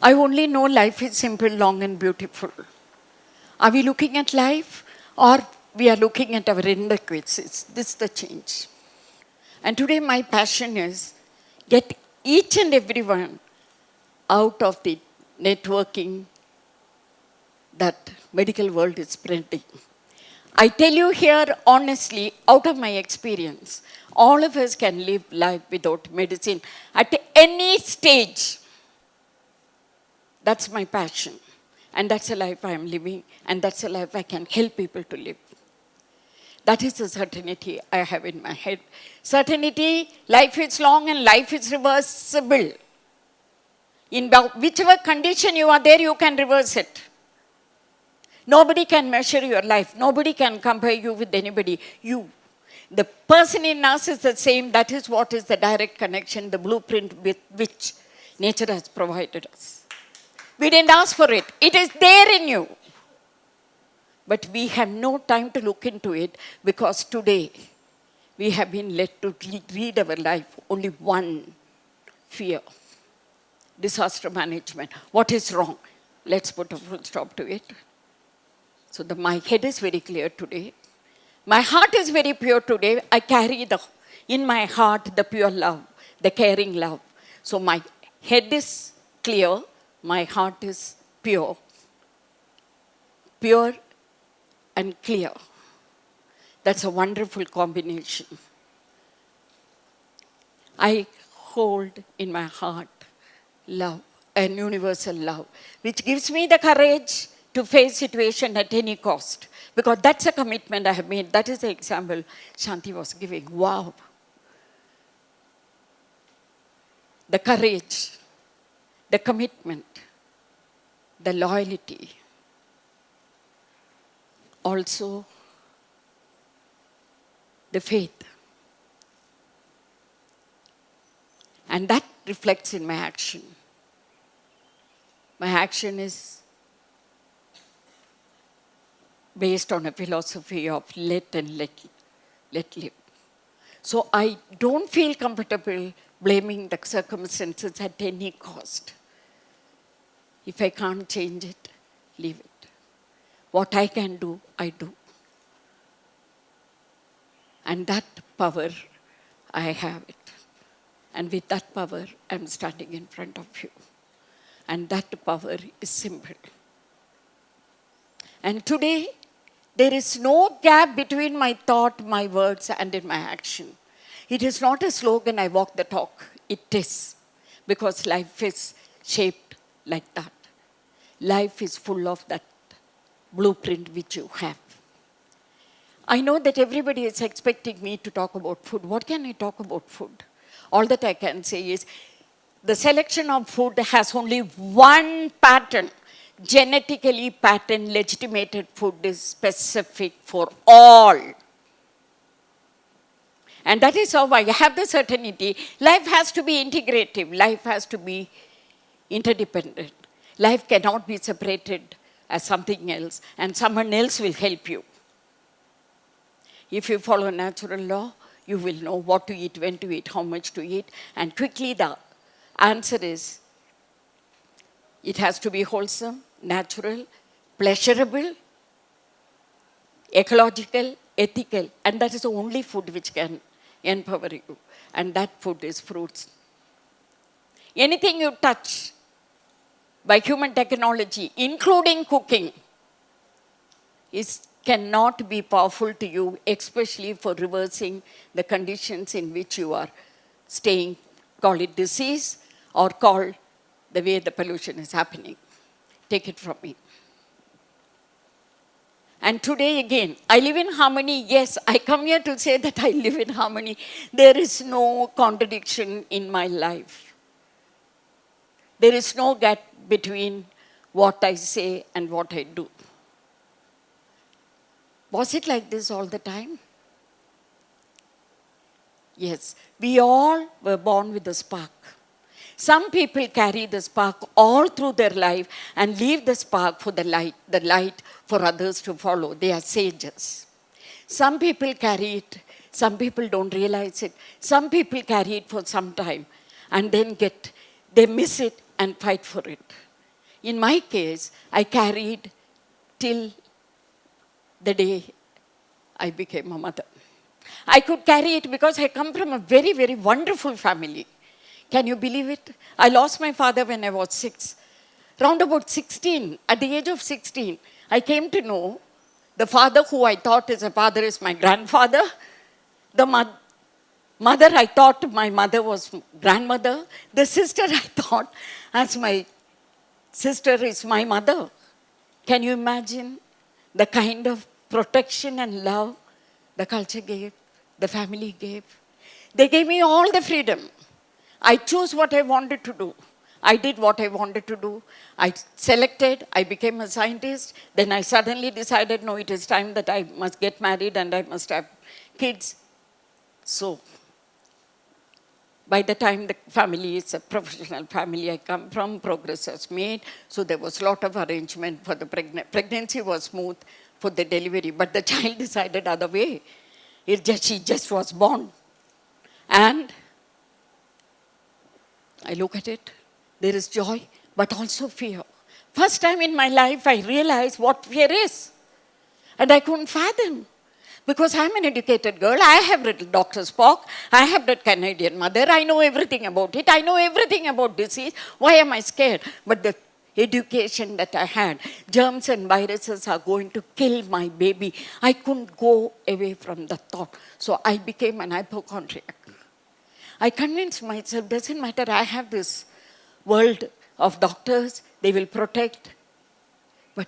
I only know life is simple, long and beautiful. Are we looking at life or we are looking at our inadequacies? This is the change. And today my passion is get each and everyone out of the networking that medical world is spreading. I tell you here honestly, out of my experience, all of us can live life without medicine at any stage. That's my passion. And that's a life I am living, and that's a life I can help people to live. That is the certainty I have in my head. Certainty, life is long and life is reversible. In whichever condition you are there, you can reverse it. Nobody can measure your life. Nobody can compare you with anybody. You. The person in us is the same. That is what is the direct connection, the blueprint with which nature has provided us. We didn't ask for it. It is there in you. But we have no time to look into it because today we have been led to read our life only one fear. Disaster management. What is wrong? Let's put a full stop to it. So my head is very clear today. My heart is very pure today. I carry in my heart the pure love, the caring love. So my head is clear, my heart is pure. Pure and clear. That's a wonderful combination. I hold in my heart love, and universal love, which gives me the courage to face situation at any cost. Because that's a commitment I have made. That is the example Shanti was giving. Wow. The courage, the commitment, the loyalty. Also, the faith. And that reflects in my action. My action is based on a philosophy of let live. So I don't feel comfortable blaming the circumstances at any cost. If I can't change it, leave it. What I can do, I do. And that power, I have it. And with that power, I'm standing in front of you. And that power is simple. And today, there is no gap between my thought, my words, and in my action. It is not a slogan, I walk the talk. It is. Because life is shaped like that. Life is full of that blueprint which you have. I know that everybody is expecting me to talk about food. What can I talk about food? All that I can say is, the selection of food has only one pattern. Genetically patterned, legitimated food is specific for all. And that is how I have the certainty. Life has to be integrative. Life has to be interdependent. Life cannot be separated as something else, and someone else will help you. If you follow natural law, you will know what to eat, when to eat, how much to eat, and quickly the answer is, it has to be wholesome, natural, pleasurable, ecological, ethical, and that is the only food which can empower you. And that food is fruits. Anything you touch by human technology, including cooking, cannot be powerful to you, especially for reversing the conditions in which you are staying, call it disease, or call the way the pollution is happening. Take it from me. And today again, I live in harmony. Yes, I come here to say that I live in harmony. There is no contradiction in my life. There is no gap between what I say and what I do. Was it like this all the time? Yes, we all were born with a spark. Some people carry the spark all through their life and leave the spark for the light for others to follow. They are sages. Some people carry it, some people don't realize it. Some people carry it for some time and then they miss it and fight for it. In my case, I carried till the day I became a mother. I could carry it because I come from a very, very wonderful family. Can you believe it? I lost my father when I was 6. Round about 16, at the age of 16, I came to know the father who I thought is a father is my grandfather. The mother I thought my mother was grandmother. The sister I thought as my sister is my mother. Can you imagine the kind of protection and love the culture gave, the family gave? They gave me all the freedom. I chose what I wanted to do. I did what I wanted to do. I selected, I became a scientist. Then I suddenly decided, no, it is time that I must get married and I must have kids. So, by the time the family is a professional family I come from, progress was made. So there was a lot of arrangement for the pregnancy was smooth for the delivery. But the child decided other way. She just was born. And I look at it, there is joy, but also fear. First time in my life, I realized what fear is. And I couldn't fathom. Because I'm an educated girl, I have read Dr. Spock, I have read Canadian Mother, I know everything about it, I know everything about disease. Why am I scared? But the education that I had, germs and viruses are going to kill my baby. I couldn't go away from the thought. So I became an hypochondriac. I convinced myself, doesn't matter, I have this world of doctors, they will protect. But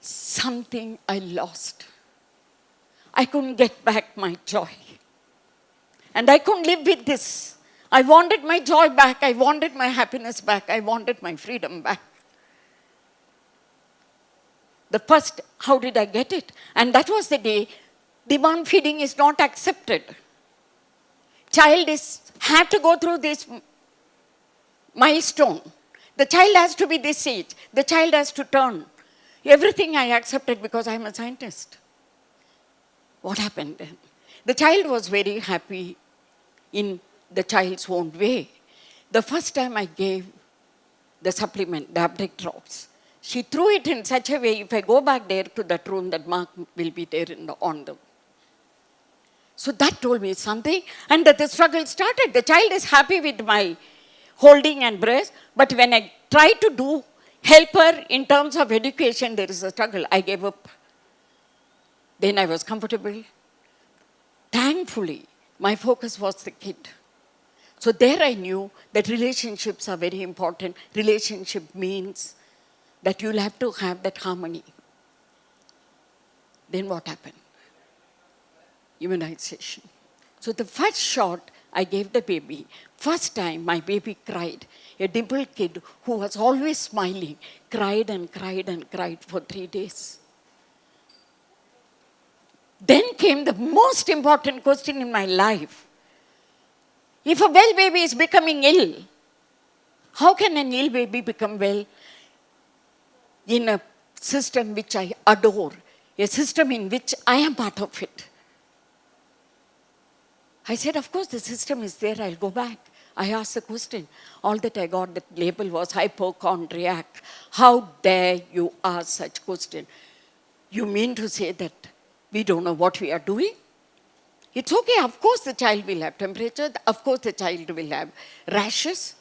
something I lost. I couldn't get back my joy. And I couldn't live with this. I wanted my joy back, I wanted my happiness back, I wanted my freedom back. The first, how did I get it? And that was the day demand feeding is not accepted. Child had to go through this milestone. The child has to be this age. The child has to turn. Everything I accepted because I'm a scientist. What happened then? The child was very happy in the child's own way. The first time I gave the supplement, the uptake drops, she threw it in such a way, if I go back there to that room, that mark will be there on the. So that told me something, and that the struggle started. The child is happy with my holding and breast, but when I try to help her in terms of education, there is a struggle. I gave up. Then I was comfortable. Thankfully, my focus was the kid. So there I knew that relationships are very important. Relationship means that you'll have to have that harmony. Then what happened? Immunization. So the first shot I gave the baby, first time my baby cried. A dimpled kid who was always smiling, cried and cried and cried for 3 days. Then came the most important question in my life. If a well baby is becoming ill, how can an ill baby become well in a system which I adore, a system in which I am part of it? I said, of course, the system is there, I'll go back. I asked the question. All that I got, the label was hypochondriac. How dare you ask such question? You mean to say that we don't know what we are doing? It's okay, of course the child will have temperature, of course the child will have rashes.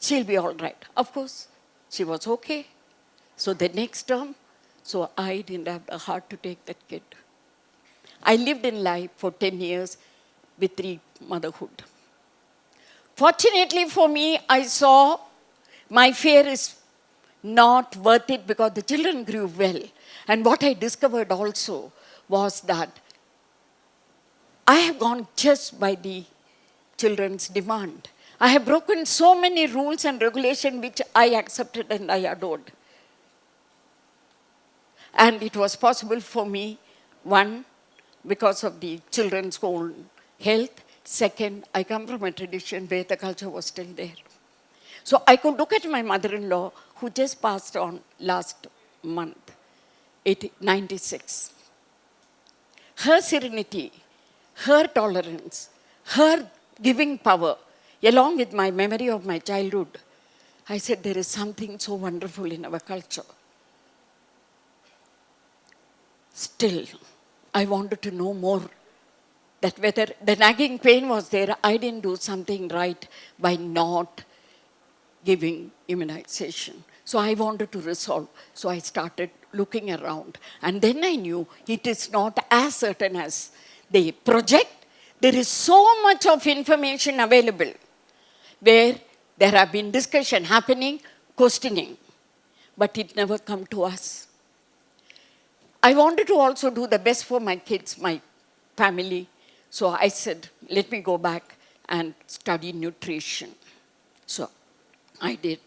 She'll be all right. Of course, she was okay. So the next term, so I didn't have the heart to take that kid. I lived in life for 10 years with 3 motherhood. Fortunately for me, I saw my fear is not worth it because the children grew well. And what I discovered also was that I have gone just by the children's demand. I have broken so many rules and regulations which I accepted and I adored. And it was possible for me, one, because of the children's own health. Second, I come from a tradition where the culture was still there. So I could look at my mother-in-law who just passed on last month, 96. Her serenity, her tolerance, her giving power, along with my memory of my childhood, I said, there is something so wonderful in our culture. Still, I wanted to know more. That whether the nagging pain was there, I didn't do something right by not giving immunization. So I wanted to resolve. So I started looking around. And then I knew it is not as certain as they project. There is so much of information available where there have been discussion happening, questioning, but it never come to us. I wanted to also do the best for my kids, my family. So I said, let me go back and study nutrition. So I did.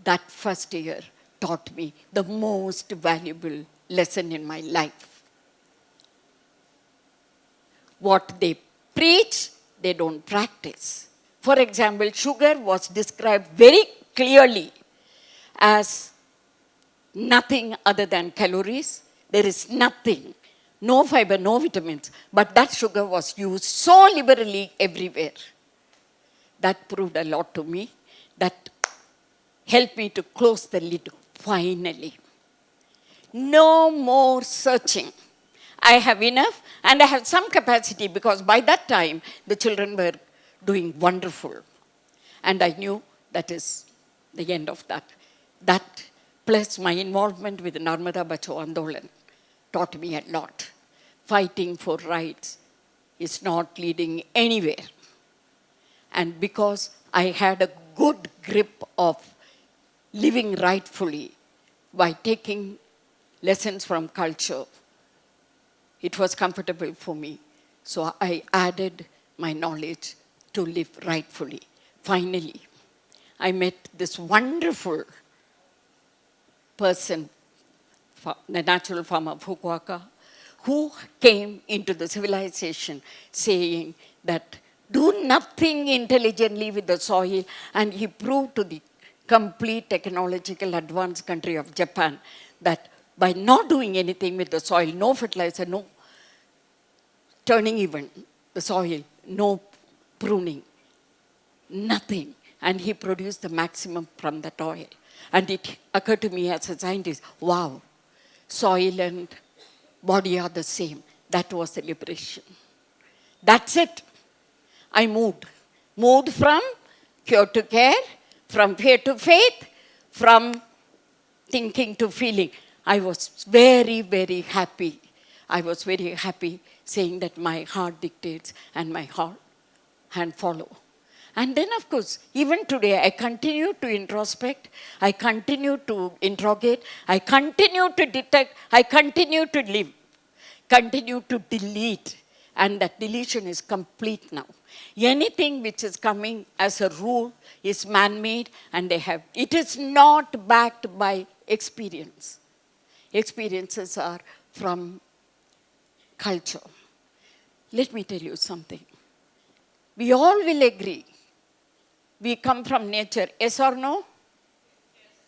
That first year taught me the most valuable lesson in my life. What they preach, they don't practice. For example, sugar was described very clearly as nothing other than calories. There is nothing, no fiber, no vitamins. But that sugar was used so liberally everywhere. That proved a lot to me. That helped me to close the lid finally. No more searching. I have enough and I have some capacity because by that time the children were doing wonderful. And I knew that is the end of that. That plus my involvement with Narmada Bacho Andolan taught me a lot. Fighting for rights is not leading anywhere. And because I had a good grip of living rightfully by taking lessons from culture, it was comfortable for me. So I added my knowledge to live rightfully. Finally, I met this wonderful person, the natural farmer of Fukuoka, who came into the civilization saying that do nothing intelligently with the soil, and he proved to the complete technological advanced country of Japan that by not doing anything with the soil, no fertilizer, no turning even the soil, no pruning, nothing. And he produced the maximum from that oil. And it occurred to me as a scientist, wow, soil and body are the same. That was the liberation. That's it. I moved. Moved from cure to care, from fear to faith, from thinking to feeling. I was very, very happy. I was very happy saying that my heart dictates and my heart hand follow. And then, of course, even today, I continue to introspect, I continue to interrogate, I continue to detect, I continue to live, continue to delete. And that deletion is complete now. Anything which is coming as a rule is man-made, and it is not backed by experience. Experiences are from culture. Let me tell you something. We all will agree. We come from nature, yes or no?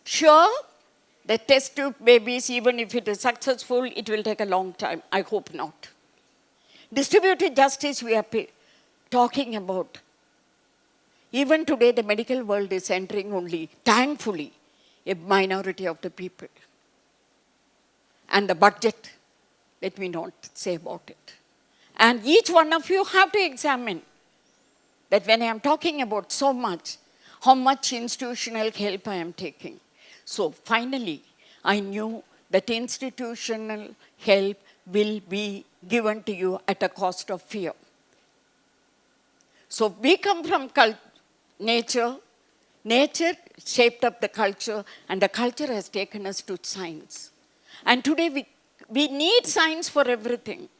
Sure, the test tube babies, even if it is successful, it will take a long time. I hope not. Distributed justice we are talking about. Even today, the medical world is entering only, thankfully, a minority of the people. And the budget, let me not say about it. And each one of you have to examine that when I am talking about so much, how much institutional help I am taking. So finally, I knew that institutional help will be given to you at a cost of fear. So we come from nature. Nature shaped up the culture, and the culture has taken us to science. And today we need science for everything.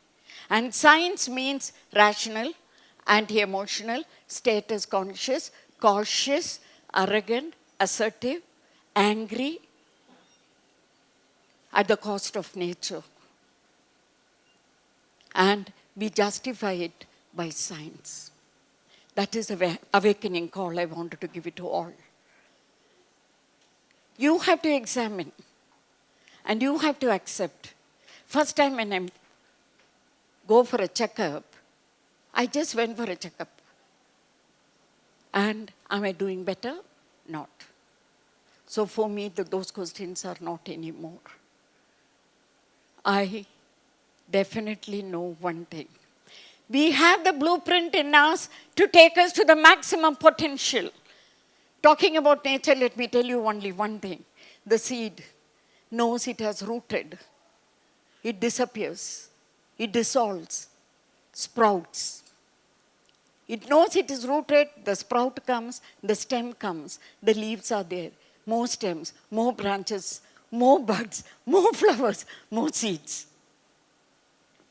And science means rational, anti-emotional, status conscious, cautious, arrogant, assertive, angry, at the cost of nature. And we justify it by science. That is the awakening call I wanted to give it to all. You have to examine and you have to accept. First time when I go for a checkup, I just went for a checkup. And am I doing better? Not. So for me, those questions are not anymore. I definitely know one thing. We have the blueprint in us to take us to the maximum potential. Talking about nature, let me tell you only one thing. The seed knows it has rooted. It disappears. It dissolves. Sprouts. It knows it is rooted. The sprout comes. The stem comes. The leaves are there. More stems, more branches, more buds, more flowers, more seeds.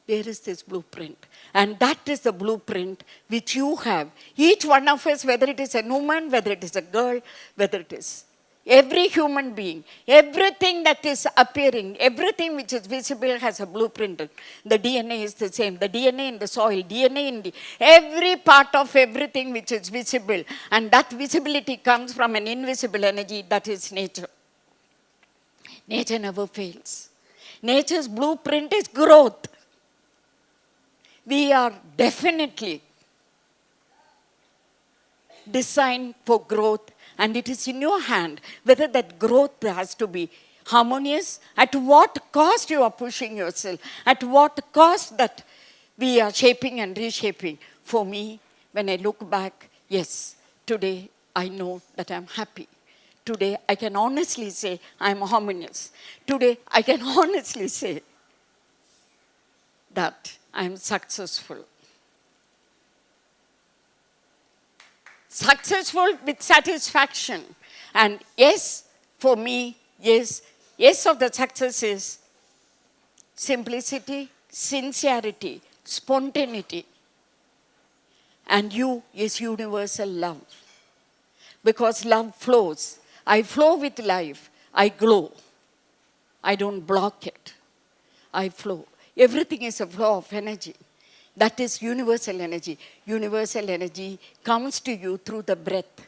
There is this blueprint. And that is the blueprint which you have. Each one of us, whether it is a woman, whether it is a girl, whether it is every human being, everything that is appearing, everything which is visible has a blueprint. The DNA is the same. The DNA in the soil, DNA in the every part of everything which is visible. And that visibility comes from an invisible energy that is nature. Nature never fails. Nature's blueprint is growth. We are definitely designed for growth, and it is in your hand whether that growth has to be harmonious, at what cost you are pushing yourself, at what cost that we are shaping and reshaping. For me, when I look back, yes, today I know that I'm happy. Today I can honestly say I'm harmonious. Today I can honestly say that I'm successful. Successful with satisfaction. And yes, for me, yes of the success is simplicity, sincerity, spontaneity. And you is universal love. Because love flows. I flow with life. I glow. I don't block it. I flow. Everything is a flow of energy. That is universal energy. Universal energy comes to you through the breath.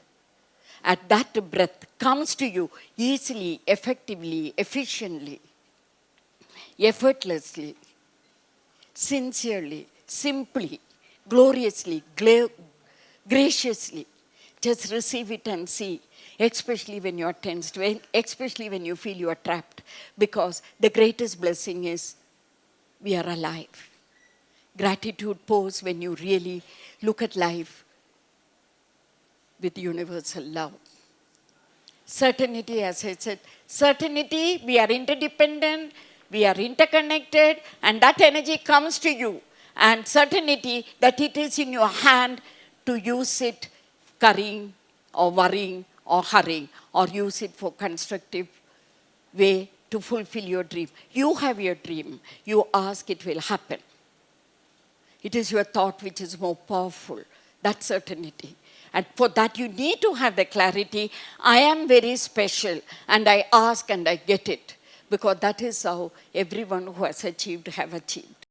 At that breath comes to you easily, effectively, efficiently, effortlessly, sincerely, simply, gloriously, graciously. Just receive it and see, especially when you are tensed, especially when you feel you are trapped. Because the greatest blessing is we are alive. Gratitude pours when you really look at life with universal love. Certainty, as I said, certainty, we are interdependent, we are interconnected, and that energy comes to you. And certainty that it is in your hand to use it currying or worrying or hurrying, or use it for constructive way to fulfill your dream. You have your dream. You ask, it will happen. It is your thought which is more powerful. That's certainty. And for that, you need to have the clarity. I am very special, and I ask and I get it. Because that is how everyone who has achieved have achieved.